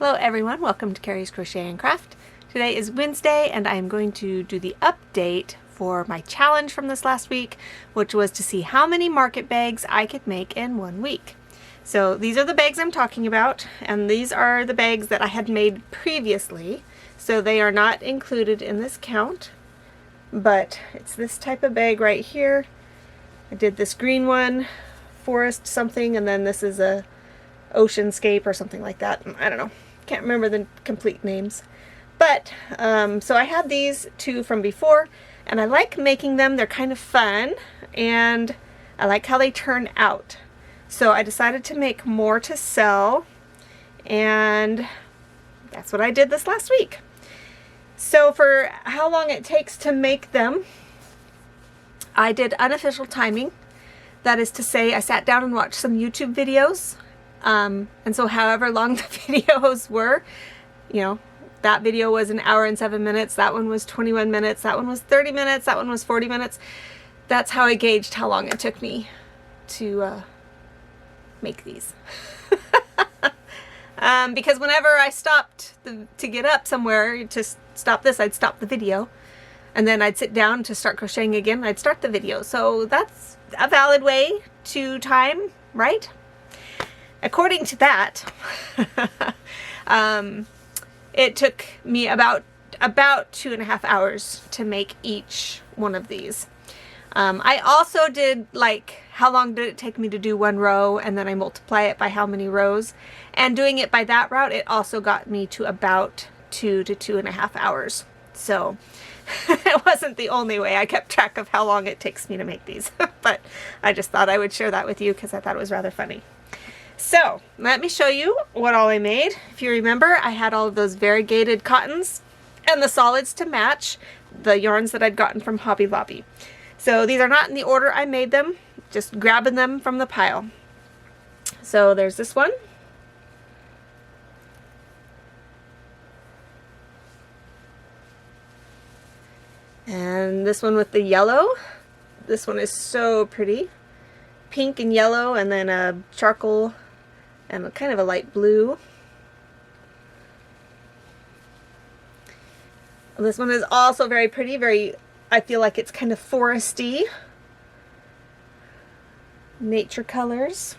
Hello everyone, welcome to Carrie's Crochet and Craft. Today is Wednesday and I am going to do the update for my challenge from this last week, which was to see how many market bags I could make in 1 week. So these are the bags I'm talking about, and these are the bags that I had made previously, so they are not included in this count, but it's this type of bag right here. I did this green one, forest something, and then this is a oceanscape or something like that. I don't know. Can't remember the complete names. But, so I had these two from before, and I like making them. They're kind of fun, and I like how they turn out. So I decided to make more to sell, and that's what I did this last week. So for how long it takes to make them, I did unofficial timing. That is to say, I sat down and watched some YouTube videos. And so however long the videos were, you know, that video was 1 hour and 7 minutes, that one was 21 minutes, that one was 30 minutes, that one was 40 minutes. That's how I gauged how long it took me to make these. Because whenever I stopped to get up somewhere to stop this, I'd stop the video. And then I'd sit down to start crocheting again, I'd start the video. So that's a valid way to time, right? According to that, it took me about 2.5 hours to make each one of these. I also did, like, how long did it take me to do 1 row, and then I multiply it by how many rows. And doing it by that route, it also got me to about 2 to 2.5 hours. So it wasn't the only way. I kept track of how long it takes me to make these. But I just thought I would share that with you because I thought it was rather funny. So let me show you what all I made. If you remember, I had all of those variegated cottons and the solids to match the yarns that I'd gotten from Hobby Lobby. So these are not in the order I made them, just grabbing them from the pile. So there's this one. And this one with the yellow. This one is so pretty. Pink and yellow, and then a charcoal and kind of a light blue. This one is also very pretty, I feel like it's kind of foresty. Nature colors.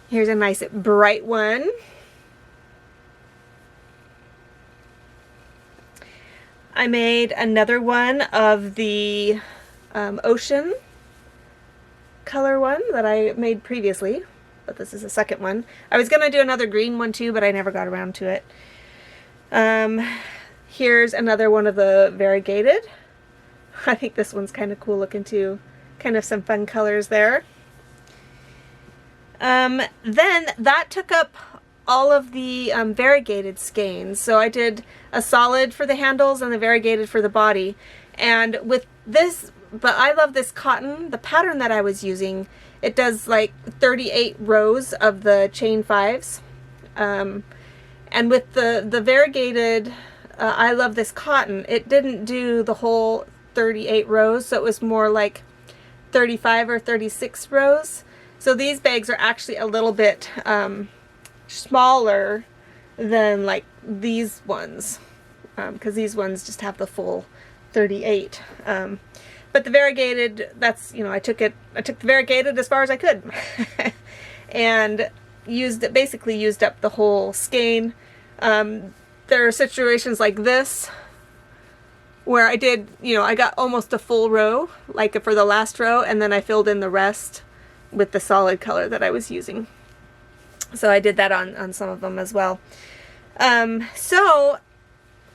Here's a nice bright one. I made another one of the ocean color one that I made previously, but this is the second one. I was gonna do another green one too, but I never got around to it. Here's another one of the variegated. I think this one's kind of cool looking too. Kind of some fun colors there. Then that took up all of the variegated skeins. So I did a solid for the handles and the variegated for the body. And with this, but I love this cotton, the pattern that I was using, it does like 38 rows of the chain 5s. And with the variegated, I love this cotton, it didn't do the whole 38 rows, so it was more like 35 or 36 rows. So these bags are actually a little bit smaller than like these ones, because these ones just have the full 38. But the variegated, that's, you know, I took the variegated as far as I could and basically used up the whole skein. There are situations like this where I did, you know, I got almost a full row, like for the last row, and then I filled in the rest with the solid color that I was using. So I did that on some of them as well. So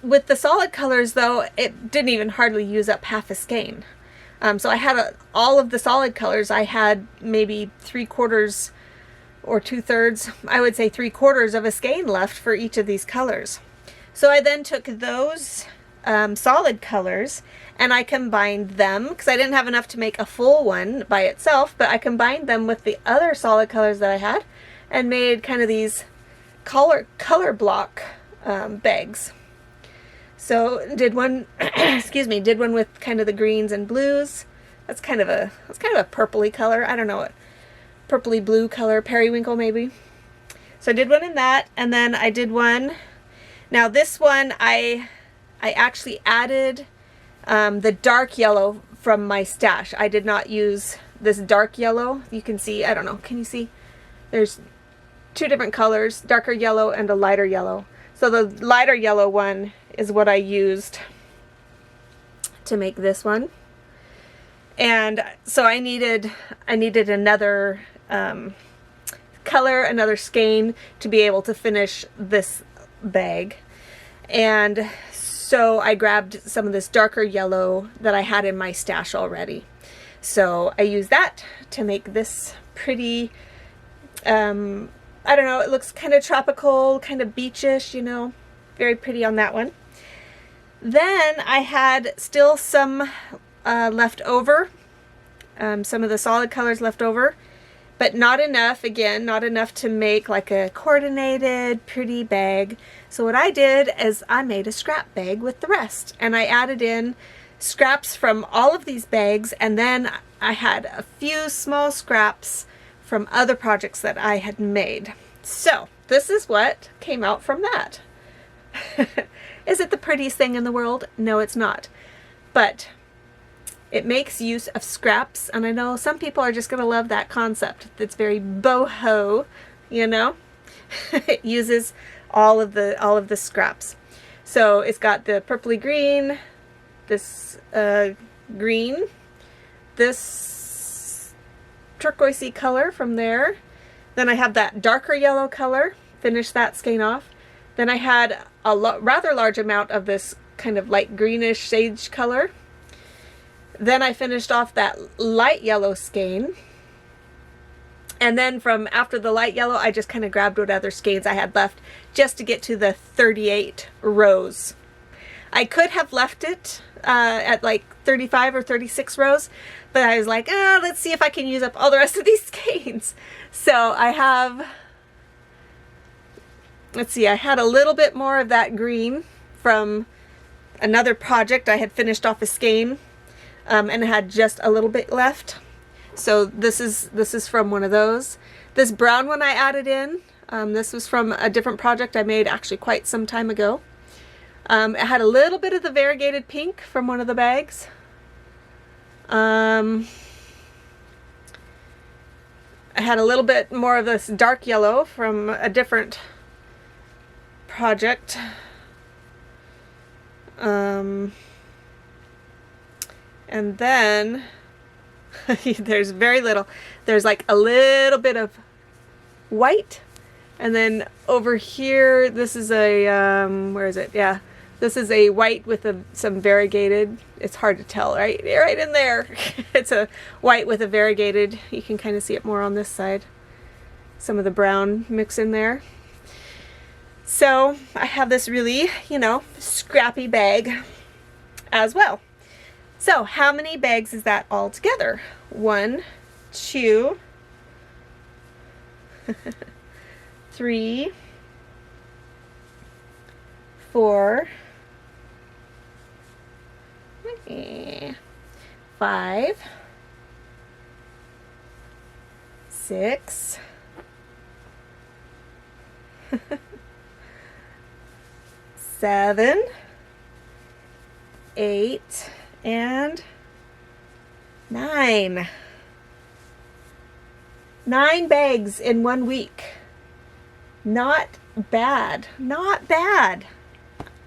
with the solid colors though, it didn't even hardly use up half a skein. So I had all of the solid colors. I had maybe 3/4 or 2/3, I would say 3/4 of a skein left for each of these colors. So I then took those solid colors and I combined them, because I didn't have enough to make a full one by itself, but I combined them with the other solid colors that I had and made kind of these color block bags. So did one, excuse me, did one with kind of the greens and blues. That's kind of a purpley color. I don't know what, purpley blue color, periwinkle maybe. So I did one in that, and then I did one. Now this one I actually added the dark yellow from my stash. I did not use this dark yellow. You can see, I don't know, can you see? There's two different colors, darker yellow and a lighter yellow. So the lighter yellow one is what I used to make this one. And so I needed another color, another skein to be able to finish this bag. And so I grabbed some of this darker yellow that I had in my stash already. So I used that to make this pretty, I don't know, it looks kind of tropical, kind of beachish, you know, very pretty on that one. Then I had still some left over, some of the solid colors left over, but not enough, again, not enough to make like a coordinated, pretty bag. So what I did is I made a scrap bag with the rest, and I added in scraps from all of these bags, and then I had a few small scraps from other projects that I had made. So this is what came out from that. Is it the prettiest thing in the world? No, it's not. But it makes use of scraps, and I know some people are just going to love that concept. It's very boho, you know? It uses all of the scraps. So it's got the purpley green, this green, this turquoisey color from there. Then I have that darker yellow color, finish that skein off. Then I had a rather large amount of this kind of light greenish sage color. Then I finished off that light yellow skein. And then from after the light yellow, I just kind of grabbed what other skeins I had left just to get to the 38 rows. I could have left it at like 35 or 36 rows, but I was like, let's see if I can use up all the rest of these skeins. So I have, let's see, I had a little bit more of that green from another project. I had finished off a skein and had just a little bit left. So this is from one of those. This brown one I added in. This was from a different project I made actually quite some time ago. It had a little bit of the variegated pink from one of the bags. I had a little bit more of this dark yellow from a different project. And then there's very little. There's like a little bit of white. And then over here, this is a, where is it? Yeah, this is a white with some variegated. It's hard to tell, right? Right in there. It's a white with a variegated. You can kind of see it more on this side. Some of the brown mix in there. So I have this really, you know, scrappy bag as well. So how many bags is that all together? 1, 2, 3, 4, 5, 6, 7, 8, and 9. 9 bags in 1 week. Not bad. Not bad.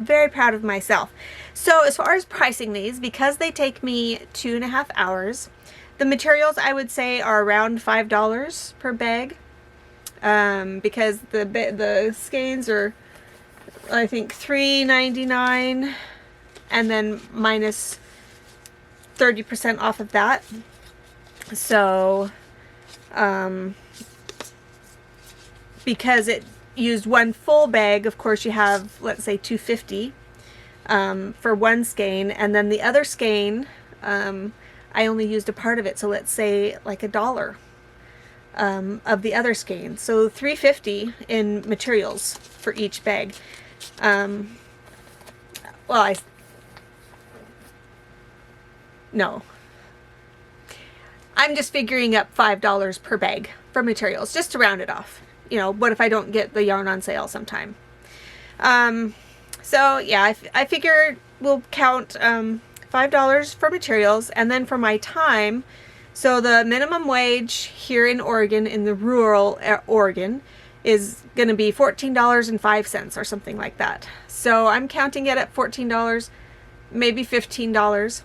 Very proud of myself. So as far as pricing these, because they take me 2.5 hours, the materials I would say are around $5 per bag. Because the skeins are, I think, $3.99, and then minus 30% off of that. So because it used 1 full bag, of course you have, let's say, $2.50 for 1 skein, and then the other skein I only used a part of it, so let's say like $1 of the other skein, so $3.50 in materials for each bag. Well, no, I'm just figuring up $5 per bag for materials, just to round it off. you know, what if I don't get the yarn on sale sometime? So yeah, I figure we'll count $5 for materials, and then for my time. So the minimum wage here in Oregon, in the rural Oregon, is going to be $14.05 or something like that. So I'm counting it at $14, maybe $15.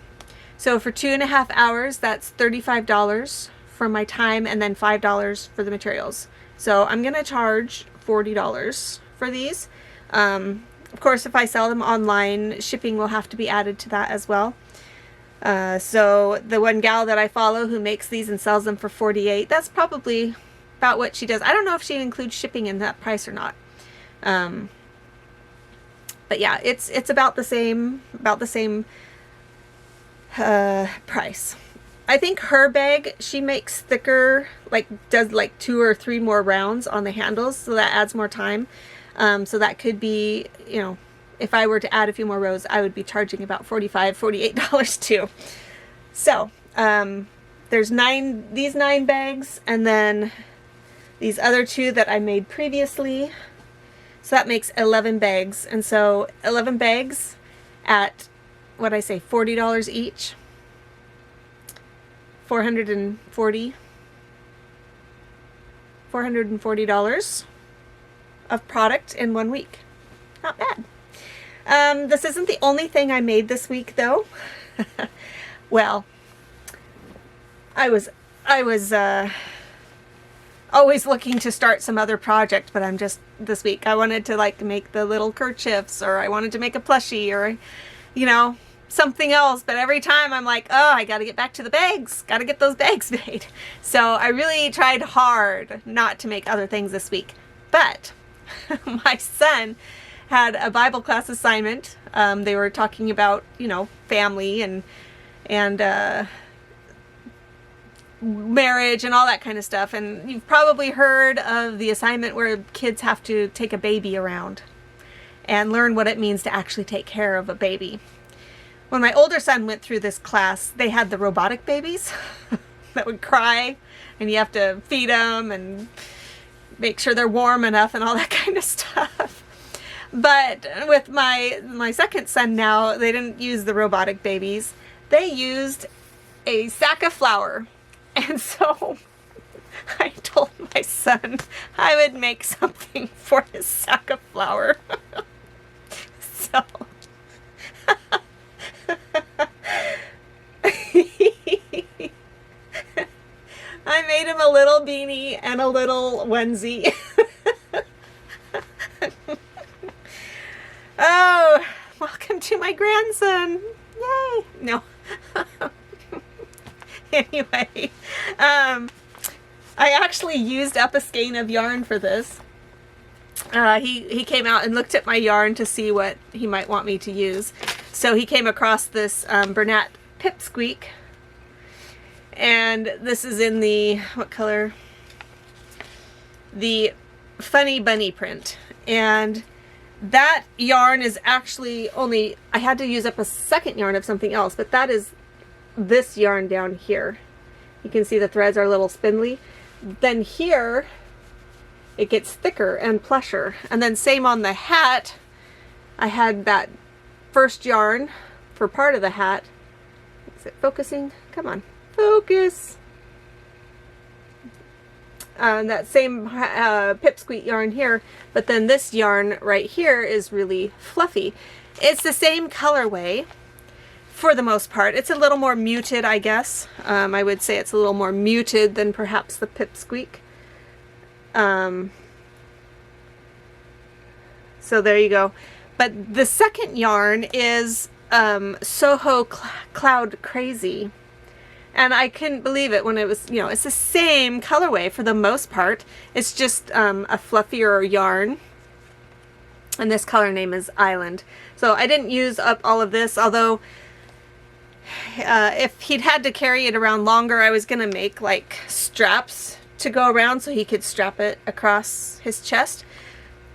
So for 2.5 hours, that's $35 for my time, and then $5 for the materials. So I'm going to charge $40 for these. Of course, if I sell them online, shipping will have to be added to that as well. So the one gal that I follow who makes these and sells them for $48, that's probably about what she does. I don't know if she includes shipping in that price or not. But yeah, it's about the same price. I think her bag, she makes thicker, like does like 2 or 3 more rounds on the handles, so that adds more time. So that could be, you know, if I were to add a few more rows, I would be charging about $45, $48 too. So there's these 9 bags, and then these other 2 that I made previously. So that makes 11 bags. And so 11 bags at, what I say, $40 each. $440 of product in 1 week. Not bad. This isn't the only thing I made this week, though. Well, I was always looking to start some other project, but I'm just, this week I wanted to like make the little kerchiefs, or I wanted to make a plushie, or, you know, something else. But every time I'm like, oh, I got to get back to the bags, got to get those bags made. So I really tried hard not to make other things this week. But my son had a Bible class assignment. They were talking about, you know, family and marriage and all that kind of stuff. And you've probably heard of the assignment where kids have to take a baby around and learn what it means to actually take care of a baby. When my older son went through this class, they had the robotic babies that would cry, and you have to feed them and make sure they're warm enough and all that kind of stuff. But with my second son now, they didn't use the robotic babies. They used a sack of flour. And so I told my son I would make something for his sack of flour. So I made him a little beanie and a little onesie. Oh, welcome to my grandson. Yay. No. Anyway, I actually used up a skein of yarn for this. He came out and looked at my yarn to see what he might want me to use. So he came across this Bernat Pipsqueak, and this is in the, what color? The Funny Bunny print. And that yarn is actually only, I had to use up a second yarn of something else, but that is this yarn down here. You can see the threads are a little spindly. Then here it gets thicker and plusher. And then same on the hat. I had that first yarn for part of the hat. Is it focusing? Come on, focus. That same pipsqueak yarn here, but then this yarn right here is really fluffy. It's the same colorway for the most part. It's a little more muted, I guess. I would say it's a little more muted than perhaps the pipsqueak. So there you go. But the second yarn is Soho Cloud Crazy. And I couldn't believe it when it was, you know, it's the same colorway for the most part. It's just a fluffier yarn. And this color name is Island. So I didn't use up all of this, although if he'd had to carry it around longer, I was going to make like straps to go around so he could strap it across his chest.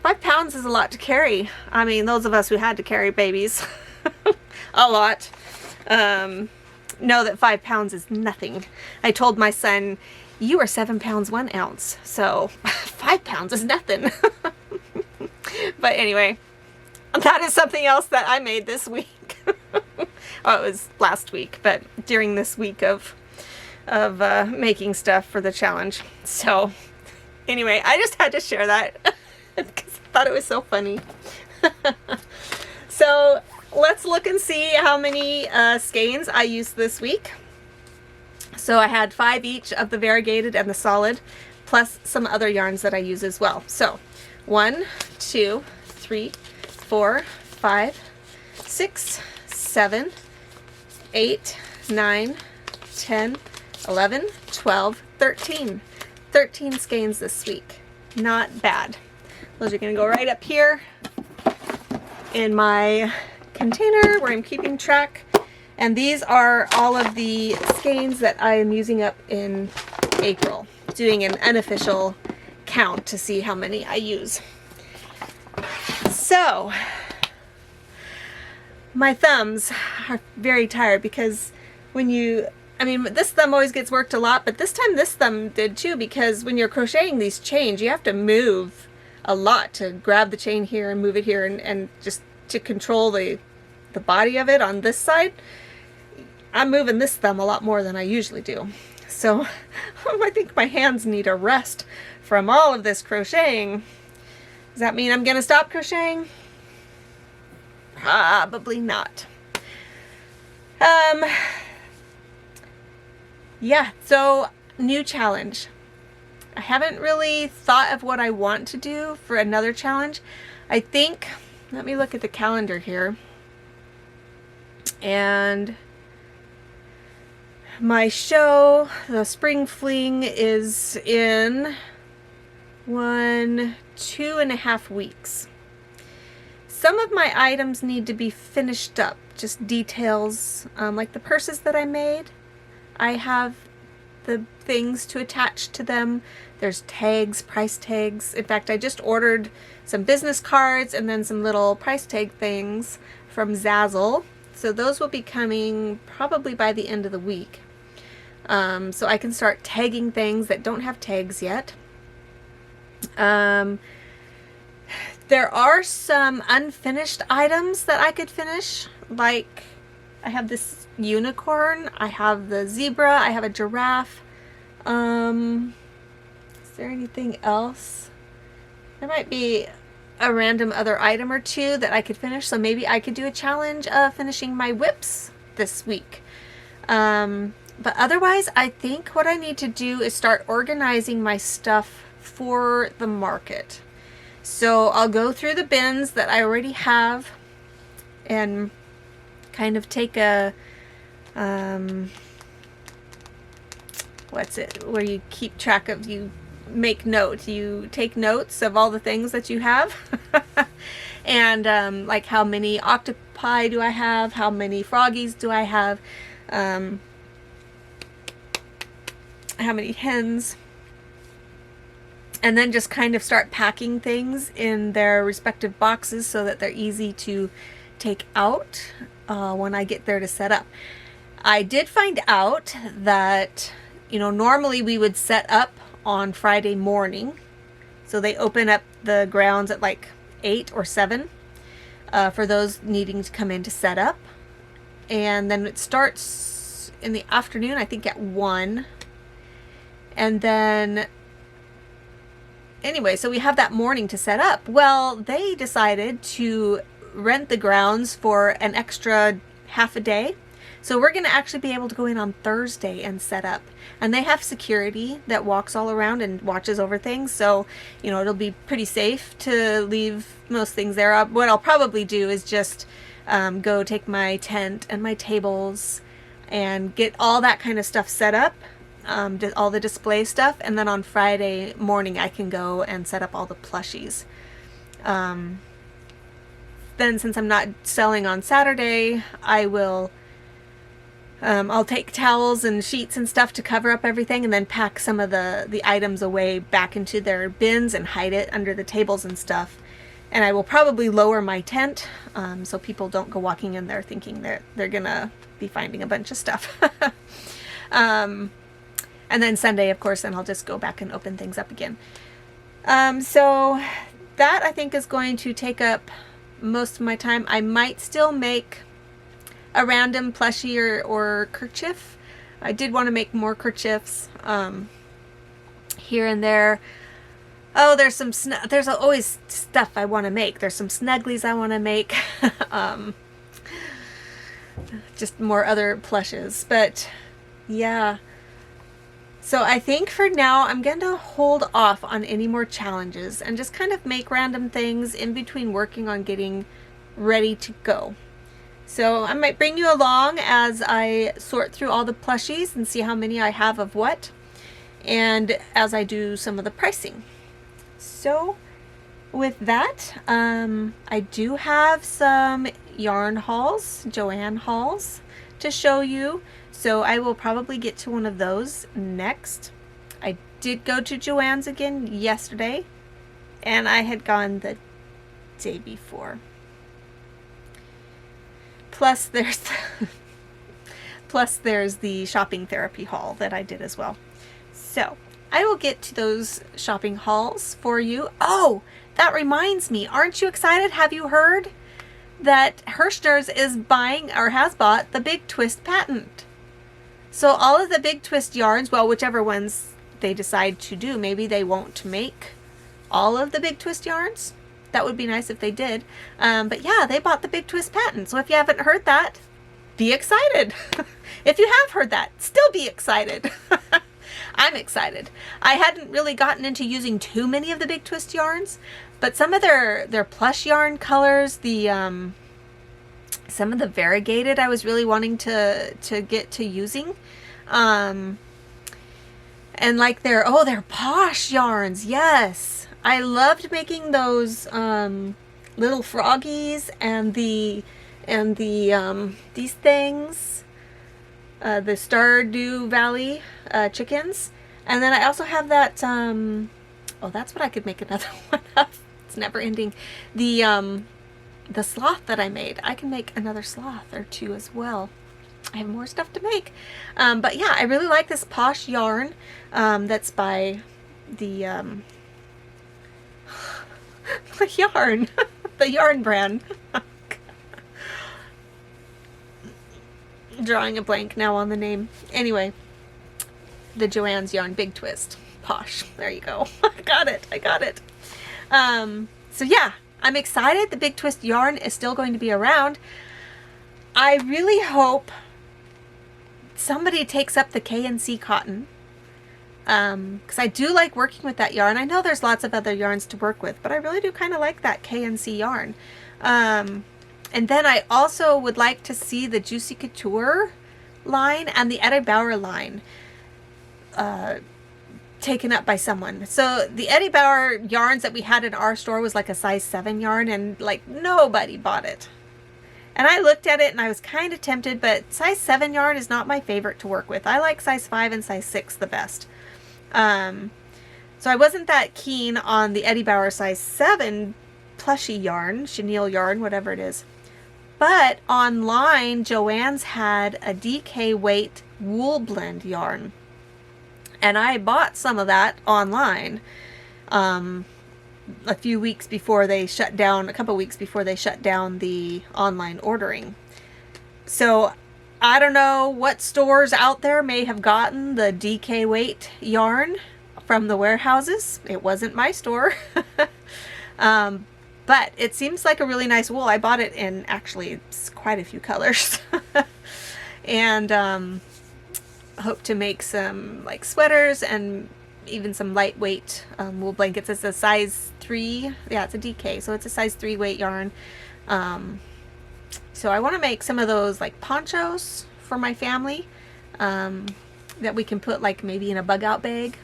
5 pounds is a lot to carry. I mean, those of us who had to carry babies a lot know that 5 pounds is nothing. I told my son You are 7 pounds 1 ounce, so 5 pounds is nothing. But anyway, that is something else that I made this week. Oh, it was last week, but during this week of making stuff for the challenge. So anyway, I just had to share that because I thought it was so funny. So let's look and see how many skeins I used this week. So I had 5 each of the variegated and the solid, plus some other yarns that I use as well. So 1, 2, 3, 4, 5, 6, 7, 8, 9, 10, 11, 12, 13. 13 skeins this week. Not bad. Those are going to go right up here in my container where I'm keeping track. And these are all of the skeins that I am using up in April, doing an unofficial count to see how many I use. So my thumbs are very tired because when you, this thumb always gets worked a lot, but this time this thumb did too, because when you're crocheting these chains, you have to move a lot to grab the chain here and move it here, and just to control the body of it on this side. I'm moving this thumb a lot more than I usually do. So I think my hands need a rest from all of this crocheting. Does that mean I'm going to stop crocheting? Probably not. Yeah, so new challenge. I haven't really thought of what I want to do for another challenge. I think, let me look at the calendar here. And my show, the Spring Fling, is in 2.5 weeks. Some of my items need to be finished up, just details, like the purses that I made. I have the things to attach to them. There's tags, price tags. In fact, I just ordered some business cards and then some little price tag things from Zazzle. So those will be coming probably by the end of the week. So I can start tagging things that don't have tags yet. There are some unfinished items that I could finish, like I have this unicorn, I have the zebra, I have a giraffe. Is there anything else? There might be a random other item or two that I could finish, so maybe I could do a challenge of finishing my whips this week. But otherwise, I think what I need to do is start organizing my stuff for the market. So I'll go through the bins that I already have and kind of take a, where you keep track of, you make notes, you take notes of all the things that you have. And like how many octopi do I have, how many froggies do I have, how many hens, and then just kind of start packing things in their respective boxes so that they're easy to take out when I get there to set up. I did find out that, normally we would set up on Friday morning. So they open up the grounds at like 8 or 7 for those needing to come in to set up. And then it starts in the afternoon, I think at 1. And then, anyway, so we have that morning to set up. Well, they decided to rent the grounds for an extra half a day. So we're going to actually be able to go in on Thursday and set up. And they have security that walks all around and watches over things. So, it'll be pretty safe to leave most things there. What I'll probably do is just go take my tent and my tables and get all that kind of stuff set up. All the display stuff, and then on Friday morning I can go and set up all the plushies. Then since I'm not selling on Saturday, I will I'll take towels and sheets and stuff to cover up everything, and then pack some of the items away back into their bins and hide it under the tables and stuff. And I will probably lower my tent so people don't go walking in there thinking that they're gonna be finding a bunch of stuff. And then Sunday, of course, then I'll just go back and open things up again. So that I think is going to take up most of my time. I might still make a random plushie or kerchief. I did want to make more kerchiefs here and there. Oh, there's always stuff I want to make. There's some snugglies I want to make. Just more other plushes. But yeah. So I think for now I'm going to hold off on any more challenges and just kind of make random things in between working on getting ready to go. So I might bring you along as I sort through all the plushies and see how many I have of what, and as I do some of the pricing. So with that, I do have some yarn hauls, Joann hauls, to show you. So I will probably get to one of those next. I did go to Joann's again yesterday, and I had gone the day before. Plus there's the shopping therapy haul that I did as well. So I will get to those shopping hauls for you. Oh, that reminds me. Aren't you excited? Have you heard that Hershner's is buying or has bought the Big Twist patent? So all of the Big Twist yarns, well, whichever ones they decide to do, maybe they won't make all of the Big Twist yarns. That would be nice if they did. But yeah, they bought the Big Twist patent. So if you haven't heard that, be excited. If you have heard that, still be excited. I'm excited. I hadn't really gotten into using too many of the Big Twist yarns, but some of their plush yarn colors, some of the variegated, I was really wanting to get to using. And like their posh yarns, yes. I loved making those little froggies and these things, the Stardew Valley chickens, and then I also have that. Oh, that's what I could make another one of. It's never ending. The sloth that I made. I can make another sloth or two as well. I have more stuff to make, but yeah, I really like this posh yarn. That's by the the yarn brand. Drawing a blank now on the name. Anyway, the Joann's yarn Big Twist posh. There you go. I got it. So yeah, I'm excited. The Big Twist yarn is still going to be around. I really hope somebody takes up the K&C cotton. Because I do like working with that yarn. I know there's lots of other yarns to work with, but I really do kind of like that K&C yarn. And then I also would like to see the Juicy Couture line and the Eddie Bauer line taken up by someone. So the Eddie Bauer yarns that we had in our store was like a size 7 yarn, and like nobody bought it. And I looked at it and I was kind of tempted, but size 7 yarn is not my favorite to work with. I like size 5 and size 6 the best. So I wasn't that keen on the Eddie Bauer size 7 plushy yarn, chenille yarn, whatever it is. But online, Joann's had a DK weight wool blend yarn. And I bought some of that online a few weeks before they shut down, a couple weeks before they shut down the online ordering. So I don't know what stores out there may have gotten the DK weight yarn from the warehouses. It wasn't my store. But it seems like a really nice wool. I bought it in actually quite a few colors. And hope to make some like sweaters and even some lightweight wool blankets. It's a size 3. Yeah, it's a DK, so it's a size 3 weight yarn. So I want to make some of those like ponchos for my family that we can put like maybe in a bug out bag.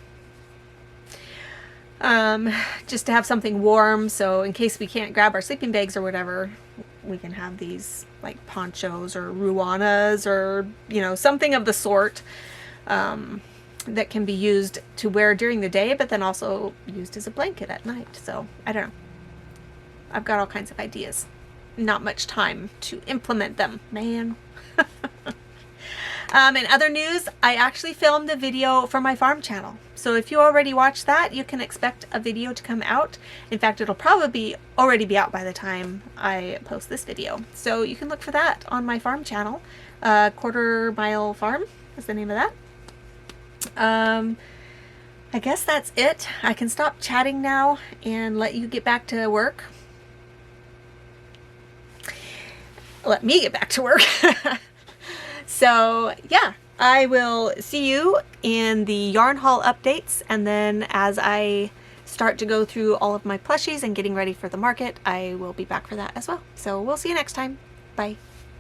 Just to have something warm, so in case we can't grab our sleeping bags or whatever, we can have these like ponchos or ruanas or, you know, something of the sort that can be used to wear during the day, but then also used as a blanket at night. So I don't know. I've got all kinds of ideas. Not much time to implement them, man. In other news, I actually filmed a video for my farm channel. So if you already watched that, you can expect a video to come out. In fact, it'll probably already be out by the time I post this video. So you can look for that on my farm channel. Quarter Mile Farm is the name of that. I guess that's it. I can stop chatting now and let you get back to work. Let me get back to work. So yeah, I will see you in the yarn haul updates, and then as I start to go through all of my plushies and getting ready for the market, I will be back for that as well. So we'll see you next time. Bye.